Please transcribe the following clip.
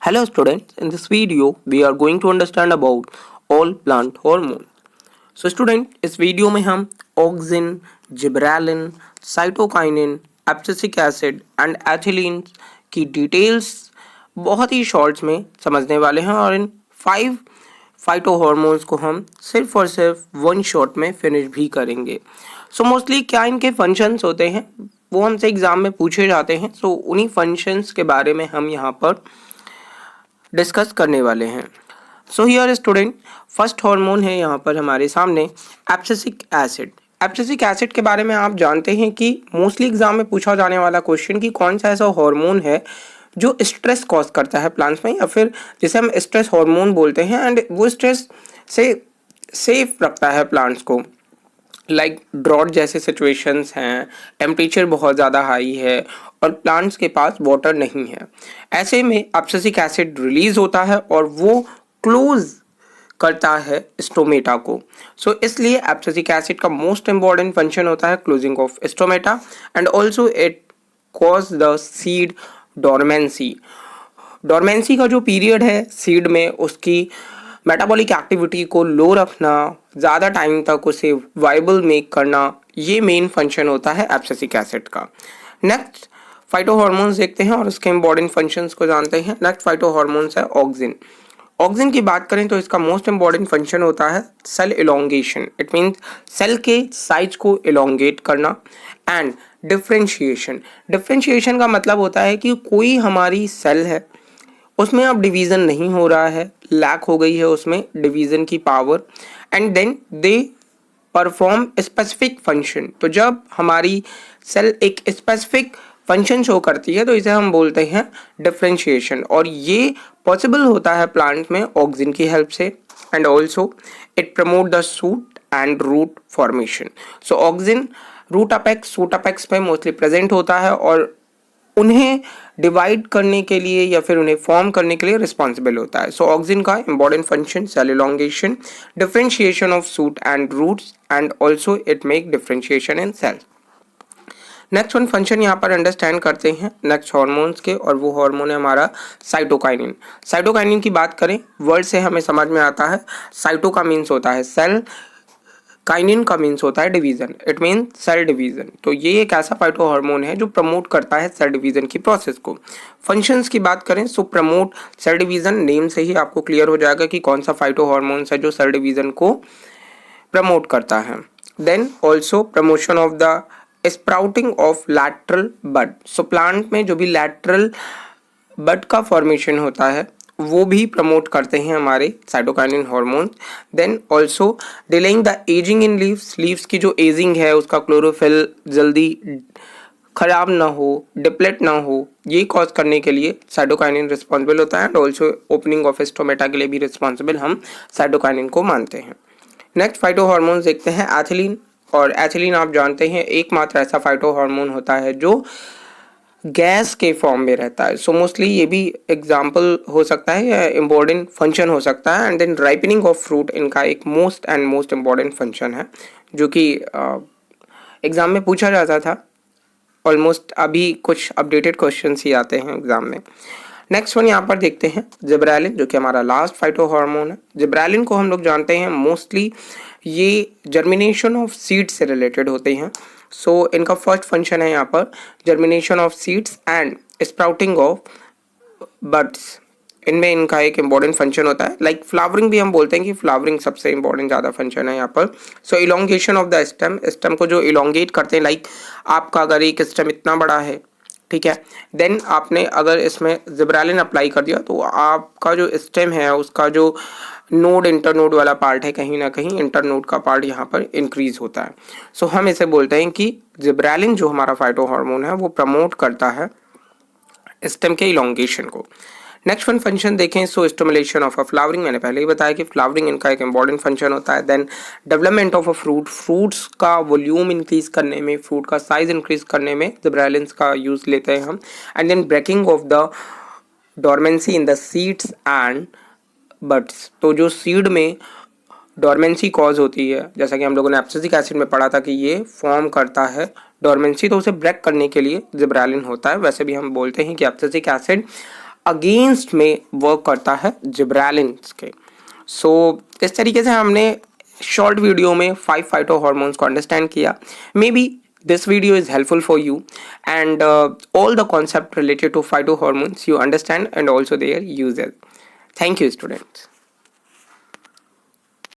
Hello students, in this video we are going to understand about all plant hormones. So student, इस video में हम auxin, gibberellin, cytokinin, abscisic acid and ethylene की details बहुत ही shorts में समझने वाले हैं और इन 5 फाइटो हार्मोन्स को हम सिर्फ और सिर्फ वन शॉट में फिनिश भी करेंगे. सो मोस्टली क्या इनके फंक्शंस होते हैं वो हमसे एग्जाम में पूछे जाते हैं. सो उन्हीं फंक्शंस के बारे में हम यहाँ पर डिस्कस करने वाले हैं. So here student, first hormone है यहाँ पर हमारे सामने एब्सिसिक एसिड. एब्सिसिक एसिड के बारे में आप जानते हैं कि मोस्टली एग्जाम में पूछा जाने वाला क्वेश्चन कि कौन सा ऐसा हार्मोन है जो स्ट्रेस कॉज करता है प्लांट्स में, या फिर जिसे हम स्ट्रेस हार्मोन बोलते हैं, एंड वो स्ट्रेस से सेफ रखता है प्लांट्स को. लाइक ड्रॉट जैसे सिचुएशंस हैं, टेम्परेचर बहुत ज़्यादा हाई है और प्लांट्स के पास वाटर नहीं है. ऐसे में एब्सिसिक एसिड रिलीज होता है और वो क्लोज करता है स्टोमेटा को. सो इसलिए एब्सिसिक एसिड का मोस्ट इंपॉर्टेंट फंक्शन होता है closing of stomata and also it cause the seed dormancy. Dormancy का जो पीरियड है सीड में, उसकी मेटाबॉलिक एक्टिविटी को लो रखना, ज़्यादा टाइम तक उसे वाइबल मेक करना, ये मेन फंक्शन होता है एब्सिसिक एसिड का. नेक्स्ट फाइटो हार्मोन्स देखते हैं और उसके इंपॉर्टेंट फंक्शंस को जानते हैं. नेक्स्ट फाइटो हार्मोन्स है ऑक्सिन. ऑक्सिन की बात करें तो इसका मोस्ट इंपॉर्टेंट फंक्शन होता है cell elongation. It means cell के साइज को इलोंगेट करना एंड डिफ्रेंशिएशन. डिफ्रेंशिएशन का मतलब होता है कि कोई हमारी सेल है उसमें अब डिवीज़न नहीं हो रहा है, लैक हो गई है उसमें डिवीज़न की power, and then they perform specific function. तो जब हमारी सेल एक स्पेसिफिक फंक्शन शो करती है तो इसे हम बोलते हैं डिफ्रेंशिएशन, और ये पॉसिबल होता है प्लांट में ऑक्सिन की हेल्प से. And also it promote the shoot and root formation. So auxin root apex, shoot apex पे मोस्टली प्रेजेंट होता है और उन्हें डिवाइड करने के लिए या फिर उन्हें फॉर्म करने के लिए रिस्पॉन्सिबल होता है. सो ऑक्सिन का important function cell elongation, differentiation of shoot and roots, and also it make differentiation in cell. Next one function यहाँ पर अंडरस्टैंड करते हैं नेक्स्ट हार्मोन्स के, और वो हार्मोन है हमारा साइटोकाइनिन. साइटोकाइनिन की बात करें, वर्ड से हमें समझ में आता है साइटो का मीन्स होता है सेल, काइनिन का मीन्स होता है division. It mean cell division. तो ये एक ऐसा फाइटो हार्मोन है जो प्रमोट करता है सेल डिवीजन की प्रोसेस को. फंक्शंस की बात करें सो प्रमोट सेल डिवीजन, नेम से ही आपको क्लियर हो जाएगा कि कौन सा फाइटो हार्मोन्स है जो सेल डिवीजन को प्रमोट करता है. Then also promotion of the sprouting of lateral bud. So plant में जो भी लैटरल बड का फॉर्मेशन होता है वो भी प्रमोट करते हैं हमारे cytokinin hormone. Then also delaying the ageing in leaves. Leaves की जो एजिंग है उसका क्लोरोफिल जल्दी खराब ना हो, डिप्लेट ना हो, ये कॉज करने के लिए साइटोकाइनिन रिस्पॉन्सिबल होता है. And also opening of stomata के लिए भी रिस्पॉन्सिबल हम साइटोकाइनिन को मानते हैं. नेक्स्ट फाइटो हार्मोन देखते हैं एथिलीन. और एथिलीन आप जानते हैं एकमात्र ऐसा फाइटो हार्मोन होता है जो गैस के फॉर्म में रहता है. सो मोस्टली ये भी एग्जाम्पल हो सकता है या इम्पोर्टेंट फंक्शन हो सकता है. And then ripening of fruit इनका एक मोस्ट इम्पॉर्टेंट फंक्शन है जो कि एग्ज़ाम में पूछा जाता था. ऑलमोस्ट अभी कुछ अपडेटेड क्वेश्चंस ही आते हैं एग्ज़ाम में. नेक्स्ट वन यहाँ पर देखते हैं जिब्रेलिन, जो कि हमारा लास्ट फाइटो हार्मोन है. जिब्रेलिन को हम लोग जानते हैं मोस्टली ये जर्मिनेशन ऑफ सीड्स से रिलेटेड होते हैं. सो इनका फर्स्ट फंक्शन है यहाँ पर germination of seeds and sprouting of buds. इनमें इनका एक इम्पॉर्टेंट फंक्शन होता है. लाइक फ्लावरिंग भी हम बोलते हैं कि फ्लावरिंग सबसे इम्पॉर्टेंट ज़्यादा फंक्शन है यहाँ पर. So elongation of the stem, stem को जो इलोंगेट करते हैं, लाइक आपका अगर एक स्टेम इतना बड़ा है, ठीक है, देन आपने अगर इसमें जिब्रेलिन अप्लाई कर दिया तो आपका जो स्टेम है उसका जो नोड इंटरनोड वाला पार्ट है, कहीं ना कहीं इंटरनोड का पार्ट यहाँ पर इंक्रीज होता है. सो हम इसे बोलते हैं कि जिब्रेलिन जो हमारा फाइटो हार्मोन है वो प्रमोट करता है स्टेम के इलोंगेशन को. नेक्स्ट वन फंक्शन देखें सो स्टिमुलेशन ऑफ अ फ्लावरिंग. मैंने पहले ही बताया कि फ्लावरिंग इनका एक इंपॉर्टेंट फंक्शन होता है. Then development of a fruit, fruits का वॉल्यूम इंक्रीज करने में, फ्रूट का साइज इंक्रीज करने में जिब्रेलिन्स का यूज लेते हैं हम. And then breaking of the dormancy in the seeds and buds. तो जो सीड में डोरमेंसी कॉज होती है, जैसा कि हम लोगों ने एब्सिसिक एसिड में पढ़ा था कि ये फॉर्म करता है डोरमेंसी, तो उसे ब्रेक करने के लिए जिब्रेलिन होता है. वैसे भी हम बोलते हैं कि एब्सिसिक एसिड अगेंस्ट में वर्क करता है जिब्रेलिन्स के। सो इस तरीके से हमने शॉर्ट वीडियो में 5 फाइटो हॉर्मोन्स को अंडरस्टैंड किया। May be this video is helpful for you, and all the concept related to phytohormones you understand and also their uses. Thank you, students.